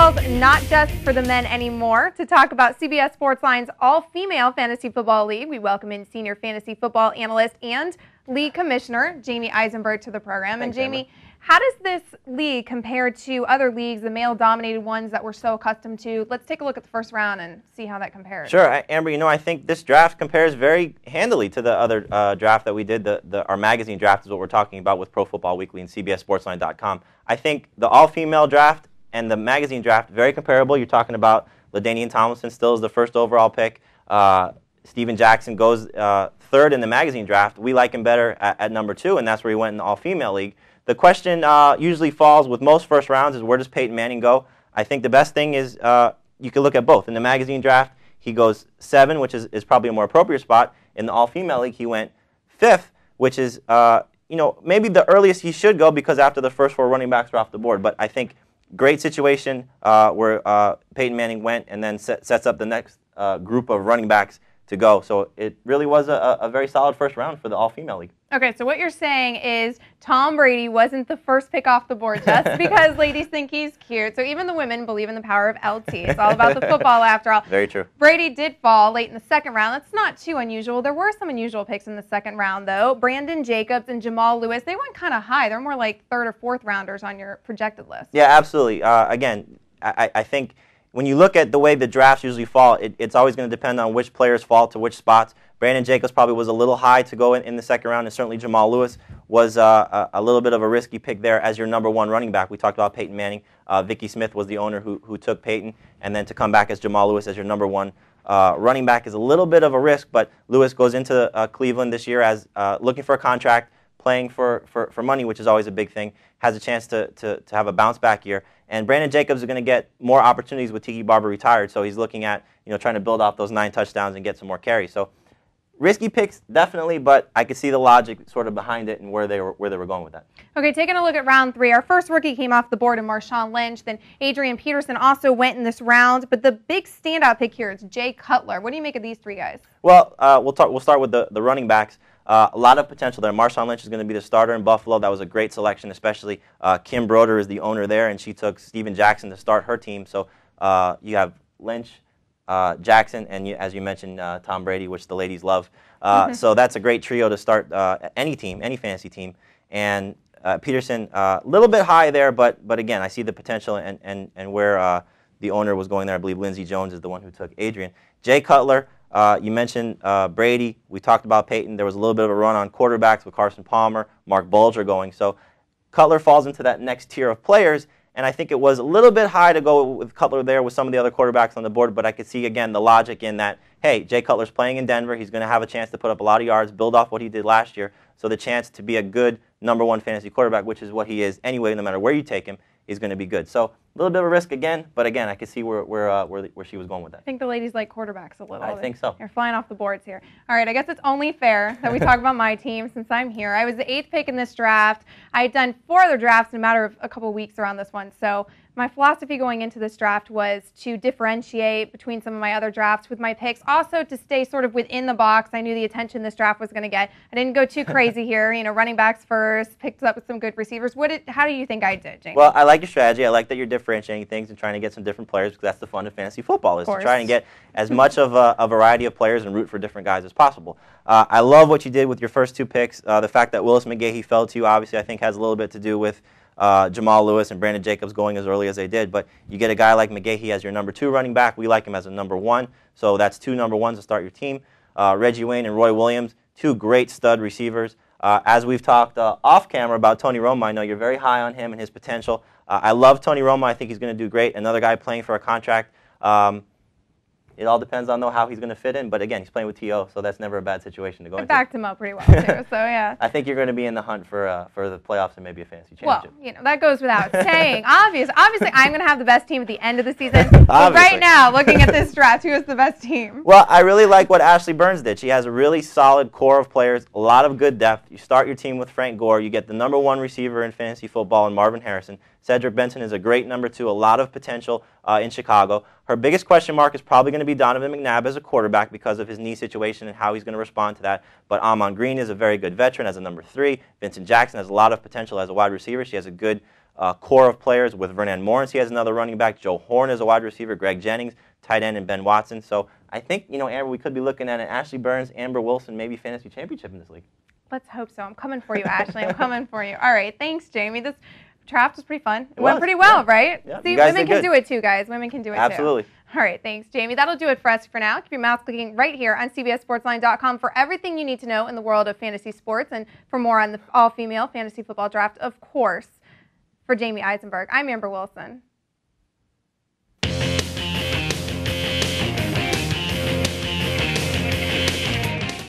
football's not just for the men anymore. To talk about CBS Sports Line's all-female fantasy football league, we welcome in senior fantasy football analyst and league commissioner Jamey Eisenberg to the program. Thanks, and Jamey, Amber. how does this league compare to other leagues, the male-dominated ones that we're so accustomed to? Let's take a look at the first round and see how that compares. Sure, Amber. You know, I think this draft compares very handily to the other draft that we did. Our magazine draft is what we're talking about with Pro Football Weekly and CBSSportsLine.com. I think the all-female draft and the magazine draft very comparable. You're talking about LaDainian Tomlinson still is the first overall pick. Steven Jackson goes third in the magazine draft. We like him better at number 2, and that's where he went in the all-female league. The question usually falls with most first rounds is where does Peyton Manning go? I think the best thing is you can look at both. In the magazine draft, he goes 7, which is probably a more appropriate spot. In the all-female league, he went 5th, which is maybe the earliest he should go because after the first 4 running backs are off the board. But I think great situation where Peyton Manning went and then sets up the next group of running backs to go. So it really was a very solid first round for the all-female league. Okay, so what you're saying is Tom Brady wasn't the first pick off the board just because ladies think he's cute. So even the women believe in the power of LT. It's all about the football after all. Very true. Brady did fall late in the second round. That's not too unusual. There were some unusual picks in the second round, though. Brandon Jacobs and Jamal Lewis, they went kind of high. They're more like 3rd or 4th rounders on your projected list. Yeah, absolutely. Again, I think when you look at the way the drafts usually fall, it's always going to depend on which players fall to which spots. Brandon Jacobs probably was a little high to go in the second round, and certainly Jamal Lewis was a little bit of a risky pick there as your number 1 running back. We talked about Peyton Manning. Vicky Smith was the owner who took Peyton, and then to come back as Jamal Lewis as your number 1 running back is a little bit of a risk, but Lewis goes into Cleveland this year as looking for a contract, playing for money, which is always a big thing, has a chance to have a bounce-back year. And Brandon Jacobs is going to get more opportunities with Tiki Barber retired, so he's looking at trying to build off those 9 touchdowns and get some more carries. So risky picks, definitely, but I could see the logic sort of behind it and where they were going with that. Okay, taking a look at round 3, our first rookie came off the board in Marshawn Lynch. Then Adrian Peterson also went in this round, but the big standout pick here is Jay Cutler. What do you make of these 3 guys? Well, we'll start with the running backs. A lot of potential there. Marshawn Lynch is going to be the starter in Buffalo. That was a great selection, especially Kim Broder is the owner there, and she took Steven Jackson to start her team. So you have Lynch, Jackson, and as you mentioned, Tom Brady, which the ladies love. So that's a great trio to start any team, any fantasy team. And Peterson, a little bit high there, but again, I see the potential and where the owner was going there. I believe Lindsey Jones is the one who took Adrian. Jay Cutler, you mentioned Brady. We talked about Peyton. There was a little bit of a run on quarterbacks with Carson Palmer, Mark Bulger going. So Cutler falls into that next tier of players. And I think it was a little bit high to go with Cutler there with some of the other quarterbacks on the board, but I could see, again, the logic in that, hey, Jay Cutler's playing in Denver. He's going to have a chance to put up a lot of yards, build off what he did last year. So the chance to be a good number 1 fantasy quarterback, which is what he is anyway, no matter where you take him, is going to be good. So a little bit of a risk again, but again, I could see where she was going with that. I think the ladies like quarterbacks a little. I think so. You're flying off the boards here. All right, I guess it's only fair that we talk about my team since I'm here. I was the 8th pick in this draft. I had done 4 other drafts in a matter of a couple of weeks around this one. So my philosophy going into this draft was to differentiate between some of my other drafts with my picks, also to stay sort of within the box. I knew the attention this draft was going to get. I didn't go too crazy here. Running backs first, picked up with some good receivers. How do you think I did, Jamey? Well, I like your strategy. I like that you're differentiating things and trying to get some different players because that's the fun of fantasy football is to try and get as much of a variety of players and root for different guys as possible. I love what you did with your first 2 picks. The fact that Willis McGahee fell to you obviously I think has a little bit to do with Jamal Lewis and Brandon Jacobs going as early as they did, but you get a guy like McGahee as your number 2 running back. We like him as a number 1, so that's 2 number 1s to start your team. Reggie Wayne and Roy Williams, 2 great stud receivers. As we've talked off camera about Tony Romo, I know you're very high on him and his potential. I love Tony Romo. I think he's going to do great. Another guy playing for a contract. It all depends on how he's going to fit in. But again, he's playing with T.O., so that's never a bad situation to go into. I backed him up pretty well, too. So, yeah. I think you're going to be in the hunt for the playoffs and maybe a fantasy championship. Well, that goes without saying. Obviously, I'm going to have the best team at the end of the season. But right now, looking at this draft, who is the best team? Well, I really like what Ashley Burns did. She has a really solid core of players, a lot of good depth. You start your team with Frank Gore. You get the number 1 receiver in fantasy football in Marvin Harrison. Cedric Benson is a great number 2, a lot of potential in Chicago. Her biggest question mark is probably going to be Donovan McNabb as a quarterback because of his knee situation and how he's going to respond to that. But Amon Green is a very good veteran as a number 3. Vincent Jackson has a lot of potential as a wide receiver. She has a good core of players with Vernon Morris. He has another running back. Joe Horn is a wide receiver. Greg Jennings, tight end, and Ben Watson. So I think, Amber, we could be looking at an Ashley Burns, Amber Wilson, maybe fantasy championship in this league. Let's hope so. I'm coming for you, Ashley. I'm coming for you. All right. Thanks, Jamey. This draft was pretty fun. It went pretty well, right? Yeah, See, women can do it too, guys. Women can do it Absolutely. too. All right. Thanks, Jamey. That'll do it for us for now. Keep your mouth clicking right here on CBSSportsLine.com for everything you need to know in the world of fantasy sports and for more on the all-female fantasy football draft, of course. For Jamey Eisenberg, I'm Amber Wilson.